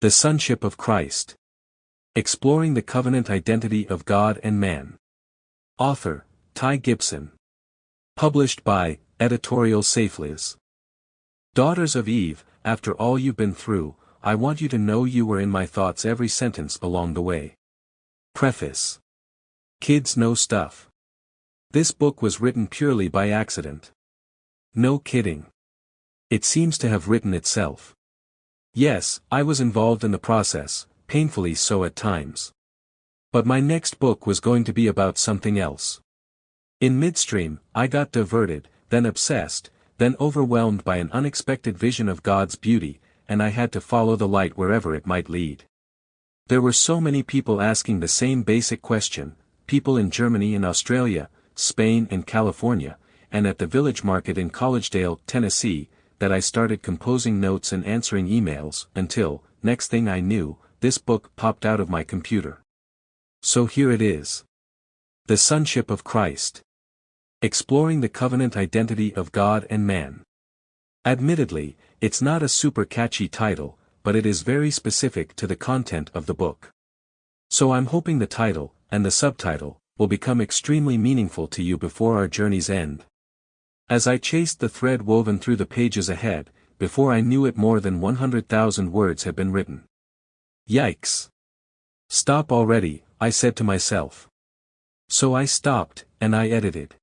The Sonship of Christ. Exploring the Covenant Identity of God and Man. Author, Ty Gibson. Published by, Editorial Safeliz. Daughters of Eve, after all you've been through, I want you to know you were in my thoughts every sentence along the way. Preface. Kids know stuff. This book was written purely by accident. No kidding. It seems to have written itself. Yes, I was involved in the process, painfully so at times. But my next book was going to be about something else. In midstream, I got diverted, then obsessed, then overwhelmed by an unexpected vision of God's beauty, and I had to follow the light wherever it might lead. There were so many people asking the same basic question, people in Germany and Australia, Spain and California, and at the Village Market in Collegedale, Tennessee, that I started composing notes and answering emails, until, next thing I knew, this book popped out of my computer. So here it is. The Sonship of Christ. Exploring the Covenant Identity of God and Man. Admittedly, it's not a super catchy title, but it is very specific to the content of the book. So I'm hoping the title, and the subtitle, will become extremely meaningful to you before our journey's end. As I chased the thread woven through the pages ahead, before I knew it more than 100,000 words had been written. Yikes! Stop already, I said to myself. So I stopped, and I edited.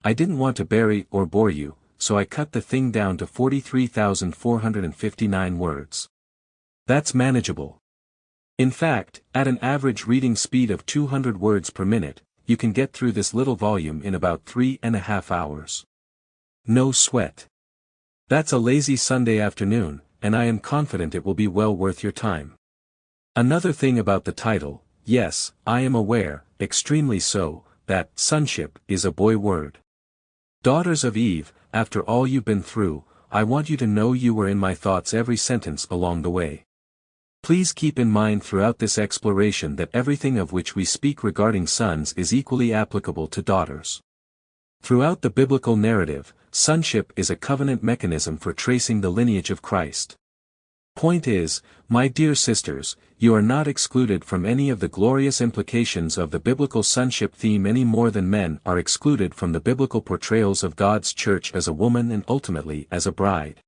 I didn't want to bury or bore you, so I cut the thing down to 43,459 words. That's manageable. In fact, at an average reading speed of 200 words per minute, you can get through this little volume in about 3.5 hours. No sweat. That's a lazy Sunday afternoon, and I am confident it will be well worth your time. Another thing about the title, yes, I am aware, extremely so, that sonship is a boy word. Daughters of Eve, after all you've been through, I want you to know you were in my thoughts every sentence along the way. Please keep in mind throughout this exploration that everything of which we speak regarding sons is equally applicable to daughters. Throughout the biblical narrative, sonship is a covenant mechanism for tracing the lineage of Christ. Point is, my dear sisters, you are not excluded from any of the glorious implications of the biblical sonship theme any more than men are excluded from the biblical portrayals of God's church as a woman and ultimately as a bride.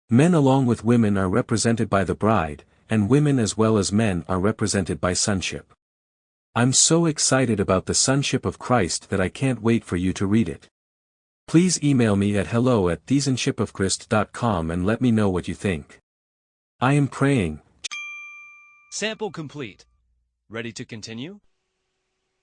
Men along with women are represented by the bride, and women as well as men are represented by sonship. I'm so excited about the sonship of Christ that I can't wait for you to read it. Please email me at hello@thesonshipofchrist.com and let me know what you think. I am praying. Sample complete. Ready to continue?